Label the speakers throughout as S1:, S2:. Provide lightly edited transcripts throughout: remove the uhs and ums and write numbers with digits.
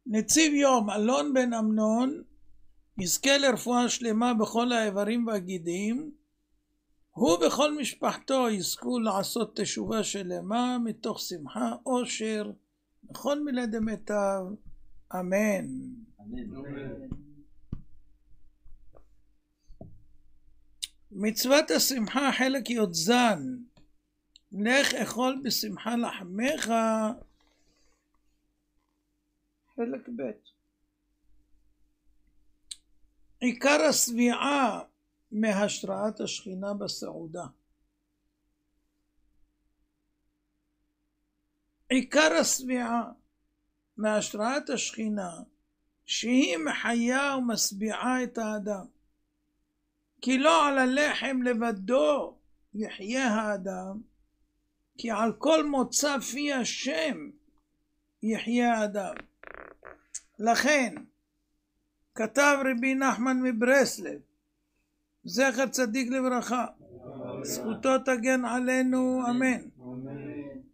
S1: נציב יום אלון בן אמנון יזכה לרפואה שלמה בכל האיברים והגידים, הוא וכל משפחתו יזכו לעשות תשובה שלמה מתוך שמחה אושר בכל מילי דמיטב, אמן. מצוות השמחה חלק י"ז, לך אכול בשמחה לחמך, חלק ב'. עיקר השביעה מהשראת השכינה בסעודה. עיקר השביעה מהשראת השכינה שהיא מחיה ומשביעה את האדם, כי לא על הלחם לבדו יחיה האדם, כי על כל מוצא פי השם יחיה האדם. לכן כתב רבי נחמן מברסלב, זכר צדיק לברכה, זכותו תגן עלינו, אמן,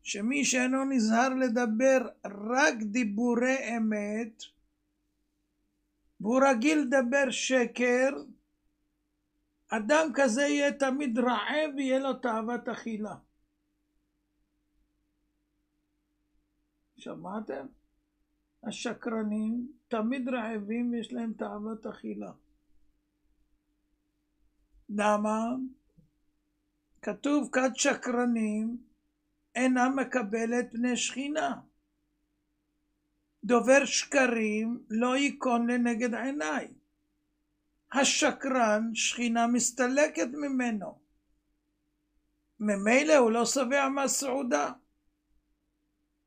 S1: שמי שאינו נזהר לדבר רק דיבורי אמת והוא רגיל לדבר שקר, אדם כזה יהיה תמיד רעב ויהיה לו תאוות אכילה. שמעתם? השקרנים תמיד רעבים ויש להם תאוות אכילה. למה? כתוב כת שקרנים אינה מקבלת פני שכינה. דובר שקרים לא ייכון לנגד עיניי. השקרן שכינה מסתלקת ממנו. ממילא הוא לא שבע מהסעודה.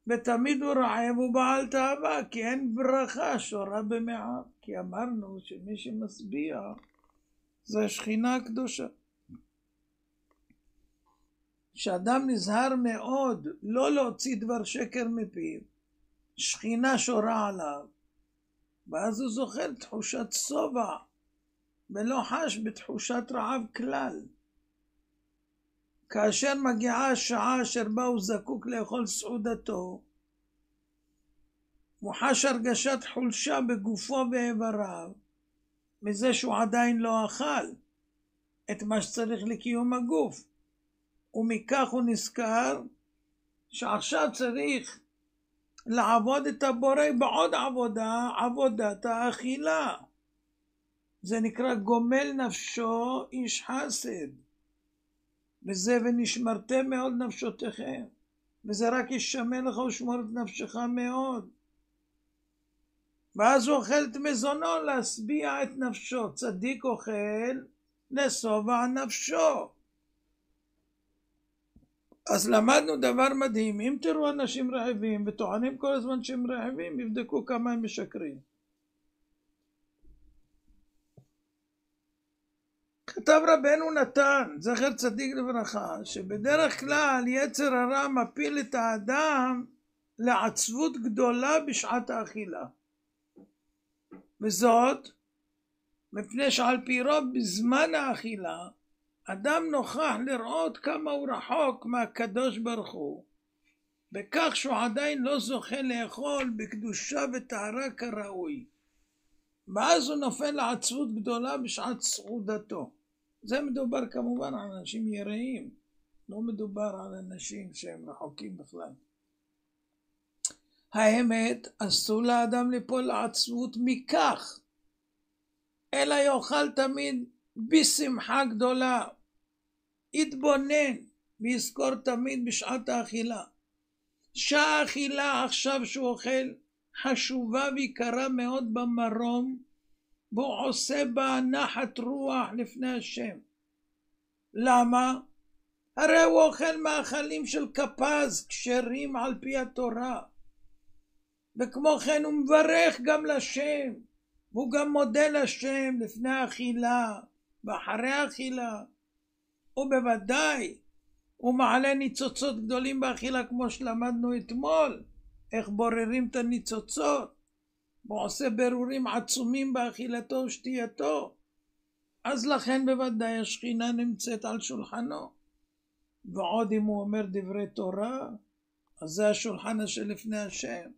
S1: ותמיד הוא רעב ובעל תאווה, כי אין ברכה שורה במעט. כי אמרנו שמי שמשביע זה השכינה הקדושה. שאדם נזהר מאוד לא להוציא דבר שקר מפיו, שכינה שורה עליו, ואז הוא זוכה תחושת סובע ולא חש בתחושת רעב כלל. כאשר מגיעה השעה אשר בה הוא זקוק לאכול סעודתו, הוא חש הרגשת חולשה בגופו ואיבריו מזה שהוא עדיין לא אכל את מה שצריך לקיום הגוף, ומכך הוא נזכר שעכשיו צריך לעבוד את הבורא בעוד עבודה, עבודת האכילה. זה נקרא גומל נפשו איש חסד, וזה ונשמרתם מאוד נפשותיכם, וזה רק ישמר לך ושמור את נפשך מאוד. ואז הוא אוכל את מזונו להשביע את נפשו. צדיק אוכל לשובע נפשו. אז למדנו דבר מדהים. אם תראו אנשים רעבים וטוענים כל הזמן שהם רעבים, יבדקו כמה הם משקרים. כתב רבנו נתן, זכר צדיק לברכה, שבדרך כלל יצר הרע מפיל את האדם לעצבות גדולה בשעת האכילה. וזאת מפני שעל פי רוב בזמן האכילה אדם נוכח לראות כמה הוא רחוק מהקדוש ברוך הוא, בכך שהוא עדיין לא זוכה לאכול בקדושה וטהרה כראוי, ואז הוא נופל לעצבות גדולה בשעת סעודתו. זה מדובר כמובן על אנשים יראים, לא מדובר על אנשים שהם רחוקים בכלל. האמת, אסור לאדם ליפול לעצבות מכך, אלא יאכל תמיד בשמחה גדולה, יתבונן ויזכור תמיד בשעת האכילה. שעה האכילה עכשיו שהוא אוכל חשובה ויקרה מאוד במרום, והוא עושה בה נחת רוח לפני השם. למה? הרי הוא אוכל מאכלים של כפז כשרים על פי התורה, וכמו כן הוא מברך גם לשם, והוא גם מודה לשם לפני האכילה ואחרי האכילה, ובוודאי הוא מעלה ניצוצות גדולים באכילה, כמו שלמדנו אתמול איך בוררים את הניצוצות, והוא עושה ברורים עצומים באכילתו ושתייתו. אז לכן בוודאי השכינה נמצאת על שולחנו. ועוד אם הוא אומר דברי תורה, אז זה השולחן שלפני השם.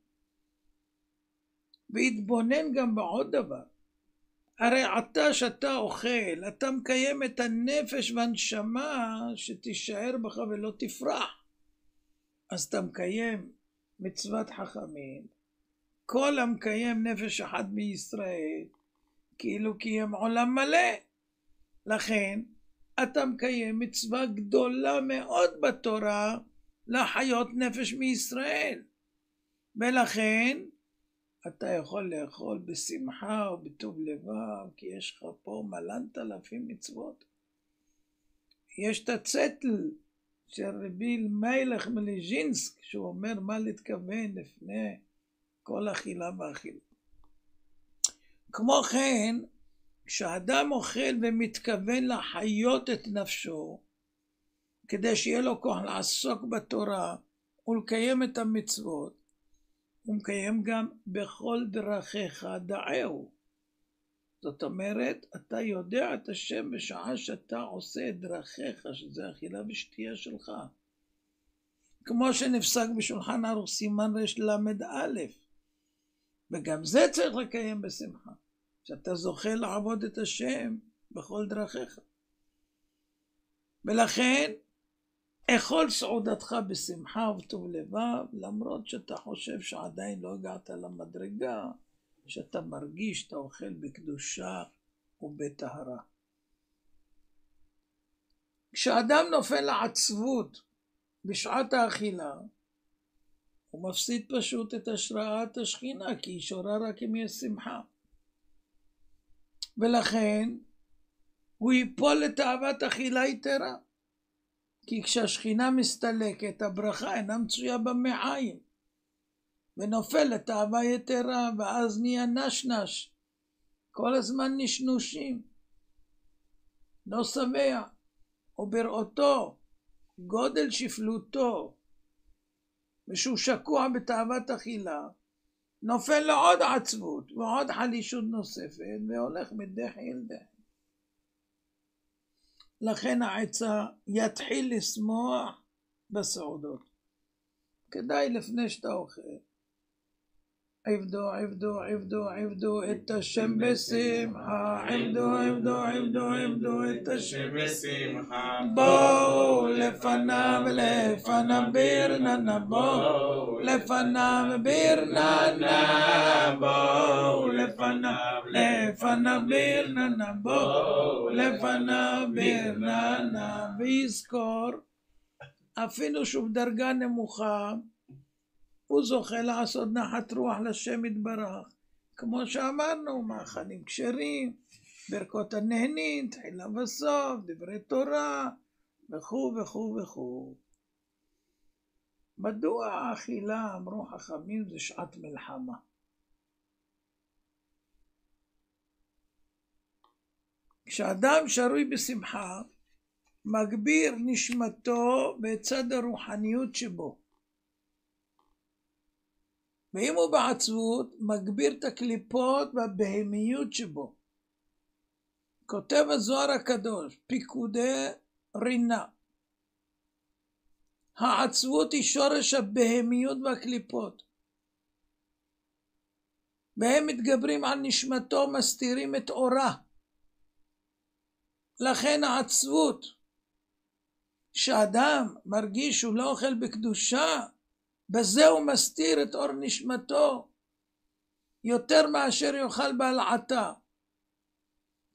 S1: והתבונן גם בעוד דבר. הרי אתה שאתה אוכל, אתה מקיים את הנפש והנשמה שתישאר בך ולא תפרח. אז אתה מקיים מצוות חכמים. כל המקיים נפש אחת מישראל, כאילו קיים עולם מלא. לכן, אתה מקיים מצווה גדולה מאוד בתורה לחיות נפש מישראל. ולכן, אתה יכול לאכול בשמחה ובטוב לבב, כי יש לך פה מלנת אלפים מצוות. יש את הצטל של רבי מלך מליז'ינסק, שהוא אומר מה להתכוון לפני כל אכילה ואכילה. כמו כן, כשאדם אוכל ומתכוון לחיות את נפשו, כדי שיהיה לו כוח לעסוק בתורה ולקיים את המצוות, הוא מקיים גם בכל דרכיך דעהו. זאת אומרת, אתה יודע את השם בשעה שאתה עושה את דרכיך, שזה אכילה ושתייה שלך. כמו שנפסק בשולחן ערוך סימן רל"א. וגם זה צריך לקיים בשמחה. שאתה זוכה לעבוד את השם בכל דרכיך. ולכן, אכול סעודתך בשמחה ובטוב לבב, למרות שאתה חושב שעדיין לא הגעת למדרגה, שאתה מרגיש שאתה אוכל בקדושה ובטהרה. כשאדם נופל לעצבות בשעת האכילה, הוא מפסיד פשוט את השראת השכינה, כי היא שורה רק אם יש שמחה. ולכן, הוא ייפול לתאוות אכילה יתרה. כי כשהשכינה מסתלקת, הברכה אינה מצויה במעיים. ונופל לתאווה יתרה, ואז נהיה נשנש. כל הזמן נשנושים. לא שבע. ובראותו, גודל שפלותו, ושהוא שקוע בתאוות אכילה, נופל לעוד עצבות, ועוד חלישות נוספת, והולך מדחי אל דחי. לכן העצה יתחיל לשמוח בסעודות. כדאי לפני שאתה אוכל. עבדו את השם בשמחה. עבדו את השם בשמחה. בואו לפניו ברננה. בואו לפניו ברננה. בואו לפניו ברננה. בואו לפניו ברננה. ויזכור, אפילו שהוא בדרגה נמוכה, הוא זוכה לעשות נחת רוח לשם יתברך. כמו שאמרנו, מאכלים כשרים, ברכות הנהנין, תחילה וסוף, דברי תורה, וכו' וכו' וכו'. מדוע האכילה, אמרו חכמים, זה שעת מלחמה? כשאדם שרוי בשמחה, מגביר נשמתו בצד הרוחניות שבו. ואם הוא בעצבות, מגביר את הקליפות והבהמיות שבו. כותב הזוהר הקדוש, פיקודי רינה. העצבות היא שורש הבהמיות והקליפות. והם מתגברים על נשמתו, מסתירים את אורה. לכן העצבות, שאדם מרגיש שהוא לא אוכל בקדושה, בזה הוא מסתיר את אור נשמתו, יותר מאשר יאכל בהלעתה.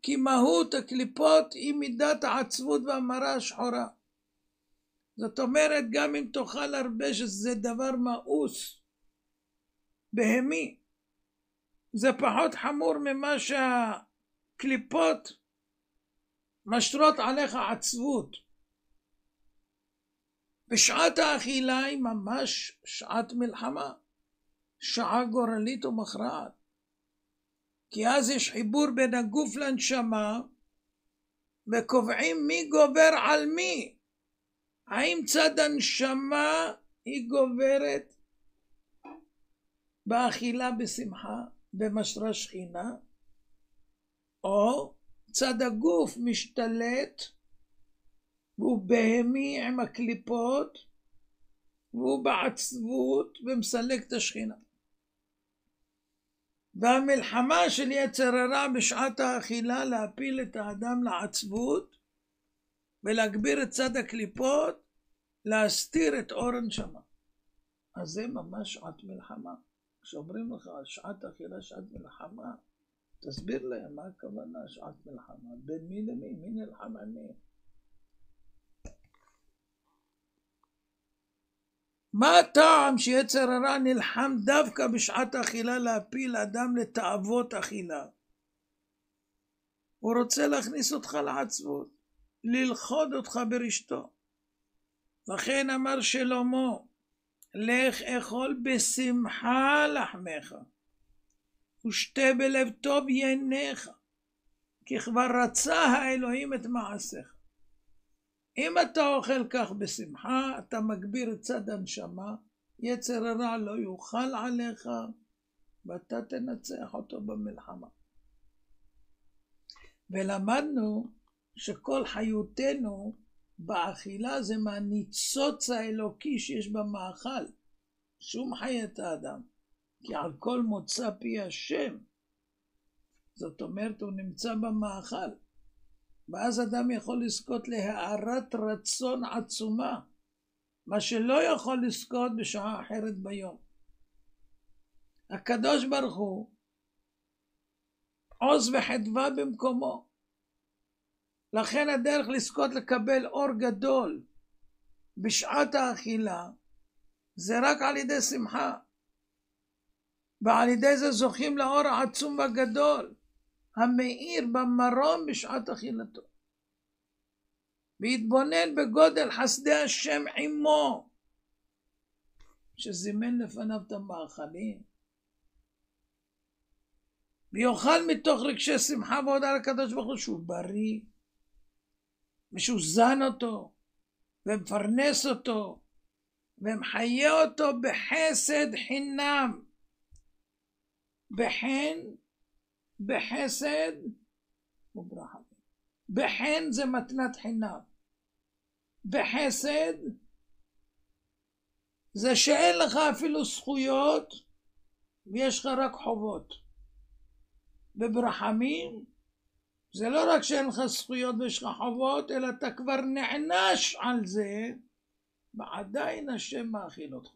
S1: כי מהות הקליפות היא מידת העצבות והמרה השחורה. זאת אומרת, גם אם תאכל הרבה שזה דבר מאוס, בהמי, זה פחות חמור ממה שהקליפות משרות עליך עצבות. בשעת האכילה היא ממש שעת מלחמה, שעה גורלית ומכרעת. כי אז יש חיבור בין הגוף לנשמה, וקובעים מי גובר על מי. האם צד הנשמה היא גוברת באכילה בשמחה, במשרה שכינה, או צד הגוף משתלט, והוא בהמי עם הקליפות, והוא בעצבות ומסלק את השכינה. והמלחמה של יצר הרע בשעת האכילה להפיל את האדם לעצבות ולהגביר את צד הקליפות, להסתיר את אור הנשמה. אז זה ממש שעת מלחמה. כשאומרים לך שעת אכילה, שעת מלחמה, תסביר להם מה הכוונה שעת מלחמה. בין מי למי? מי נלחם על מי? מה הטעם שיצר הרע נלחם דווקא בשעת האכילה להפיל אדם לתאוות אכילה? הוא רוצה להכניס אותך לעצבות, ללכוד אותך ברשתו. לכן אמר שלמה, לך אכול בשמחה לחמך, ושתה בלב טוב ייניך, כי כבר רצה האלוהים את מעשיך. אם אתה אוכל כך בשמחה, אתה מגביר את צד הנשמה, יצר הרע לא יוכל עליך, ואתה תנצח אותו במלחמה. ולמדנו שכל חיותנו באכילה זה מהניצוץ האלוקי שיש במאכל, שום חיית האדם, כי על כל מוצא פי השם, זאת אומרת הוא נמצא במאכל, ואז אדם יכול לזכות להארת רצון עצומה, מה שלא יכול לזכות בשעה אחרת ביום. הקדוש ברוך הוא עוז וחדווה במקומו, לכן הדרך לזכות לקבל אור גדול בשעת האכילה זה רק על ידי שמחה, ועל ידי זה זוכים לאור העצום והגדול המאיר במרום בשעת אכילתו, והתבונן בגודל חסדי השם עמו שזימן לפניו את המאכלים, ויאכל מתוך רגשי שמחה והודעה לקדוש ברוך הוא שהוא בריא, ושהוא זן אותו ומפרנס אותו ומחיה אותו בחסד חינם, בחן, בחסד וברחמים. בחן זה מתנת חינם, בחסד זה שאין לך אפילו זכויות ויש לך רק חובות, וברחמים זה לא רק שאין לך זכויות ויש לך חובות, אלא אתה כבר נענש על זה, ועדיין השם מאכיל אותך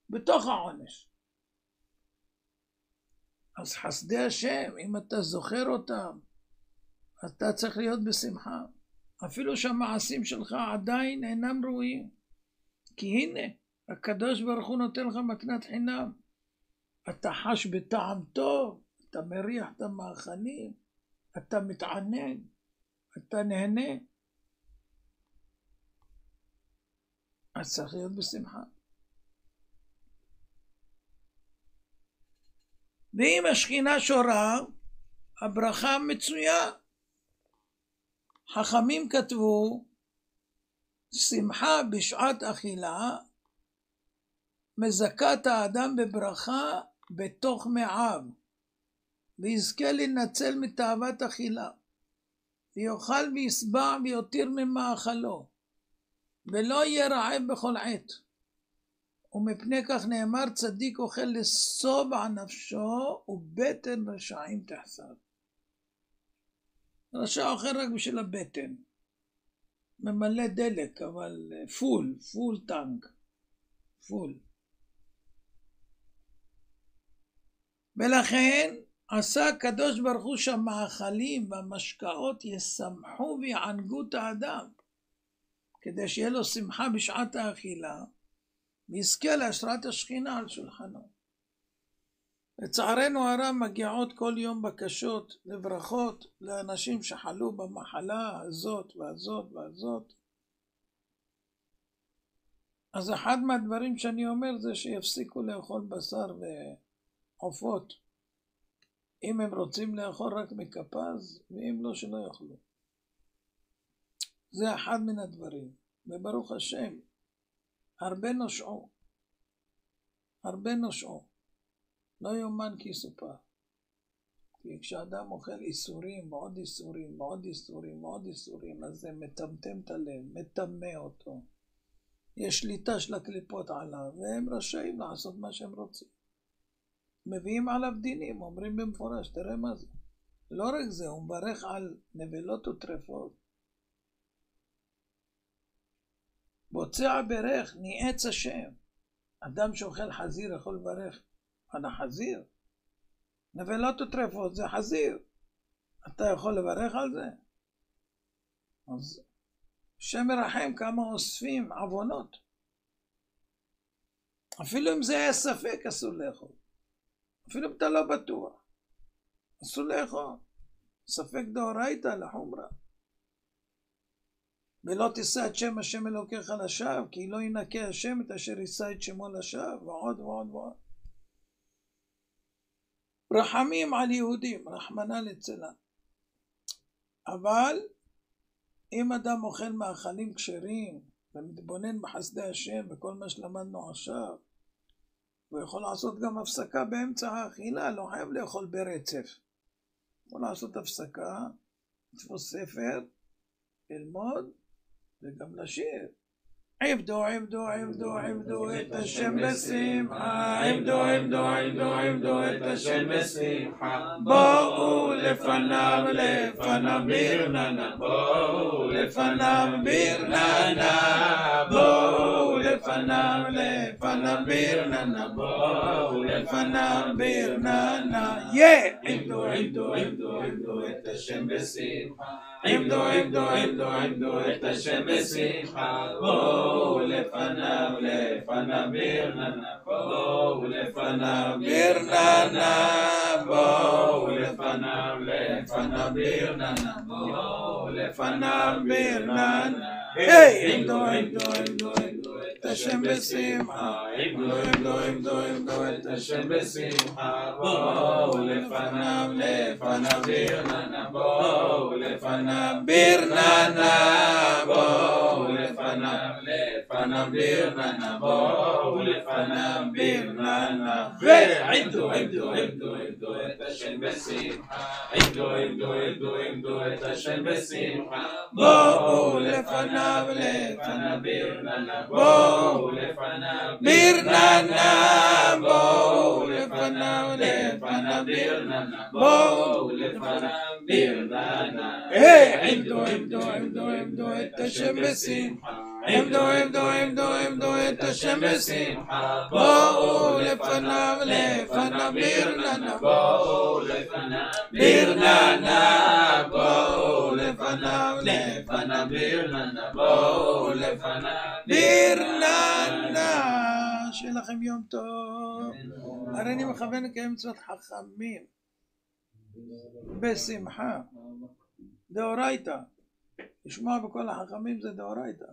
S1: בתוך העונש. אז חסדי השם, אם אתה זוכר אותם, אתה צריך להיות בשמחה, אפילו שהמעשים שלך עדיין אינם ראויים, כי הנה הקדוש ברוך הוא נותן לך מתנת חינם, אתה חש בטעם טוב, אתה מריח את המאכלים, אתה מתענג, אתה נהנה, אז צריך להיות בשמחה. ואם השכינה שורה, הברכה מצויה. חכמים כתבו, שמחה בשעת אכילה מזכה את האדם בברכה בתוך מעיו, ויזכה לנצל מתאוות אכילה, ויאכל וישבע ויותיר ממאכלו, ולא יהיה רעב בכל עת. ומפני כך נאמר, צדיק אוכל לשובע נפשו ובטן רשעים תחסר. רשע אוכל רק בשביל הבטן, ממלא דלק, אבל פול טנק, פול. ולכן עשה הקדוש ברוך הוא שהמאכלים והמשקאות ישמחו ויענגו את האדם, כדי שיהיה לו שמחה בשעת האכילה, ויזכה להשראת השכינה על שולחנו. לצערנו הרב מגיעות כל יום בקשות לברכות לאנשים שחלו במחלה הזאת והזאת והזאת. אז אחד מהדברים שאני אומר זה שיפסיקו לאכול בשר ועופות, אם הם רוצים לאכול רק מכפז, ואם לא שלא יאכלו. זה אחד מן הדברים, וברוך השם הרבה נושעו, הרבה נושעו, לא יומן כי סופר. כי כשאדם אוכל איסורים ועוד איסורים ועוד איסורים ועוד איסורים, אז זה מטמטם את הלב, מטמא אותו, יש שליטה של הקליפות עליו, והם רשאים לעשות מה שהם רוצים. מביאים עליו דינים, אומרים במפורש, תראה מה זה. לא רק זה, הוא מברך על נבלות וטרפות. בוצע ברך, ניאץ השם. אדם שאוכל חזיר יכול לברך על החזיר. נבלות וטרפות זה חזיר. אתה יכול לברך על זה? אז השם מרחם כמה אוספים עוונות. אפילו אם זה היה ספק אסור לאכול. אפילו אם אתה לא בטוח. אסור לאכול. ספק דאורייתא לחומרה. ולא תישא את שם השם אלוקיך לשווא, כי לא ינקה השם את אשר יישא את שמו לשווא, ועוד ועוד ועוד. רחמים על יהודים, רחמנא ליצלן. אבל אם אדם אוכל מאכלים כשרים ומתבונן בחסדי השם בכל מה שלמדנו עכשיו, הוא יכול לעשות גם הפסקה באמצע האכילה, לא חייב לאכול ברצף. יכול לעשות הפסקה, לתפוס ספר, ללמוד וגם לשיר. עבדו עבדו עבדו עבדו את השם בשמחה, עבדו עבדו עבדו עבדו את השם בשמחה, בואו לפניו לפניו ברננה, בואו לפניו ברננה, בואו לפניו לפניו ברננה, בואו לפניו ברננה. עבדו עבדו עבדו עבדו את השם בשמחה, עבדו עבדו עבדו עבדו את השם בשמחה, בואו לפניו לפניו ברננה, בואו לפניו ברננה, בואו לפניו לפניו ברננה, בואו לפניו ברננה. עבדו עבדו עבדו עבדו את השם בשמחה, עבדו עבדו עבדו עבדו את השם בשמחה, בואו לפניו לפניו ברננה, בואו לפניו ברננה, בואו לפניו לפניו ברננה, בואו לפניו ברננה. ועבדו עבדו עבדו עבדו את השם בשמחה, עבדו עבדו עבדו עבדו את השם בשמחה, בואו לפניו לפניו ברננה, בואו לפניו ברננה, בואו לפניו לפניו ברננה, בואו לפניו ברננה. עבדו עבדו עבדו עבדו את השם בשמחה, עבדו עבדו עבדו עבדו את השם בשמחה, בואו לפניו לפניו ברננה, בואו לפניו ברננה, בואו לפניו לפניו ברננה, בואו לפניו ברננה. שיהיה לכם יום טוב. הרי אני מכוון לקיים מצוות חכמים בשמחה, דאורייתא. לשמוע בכל החכמים זה דאורייתא.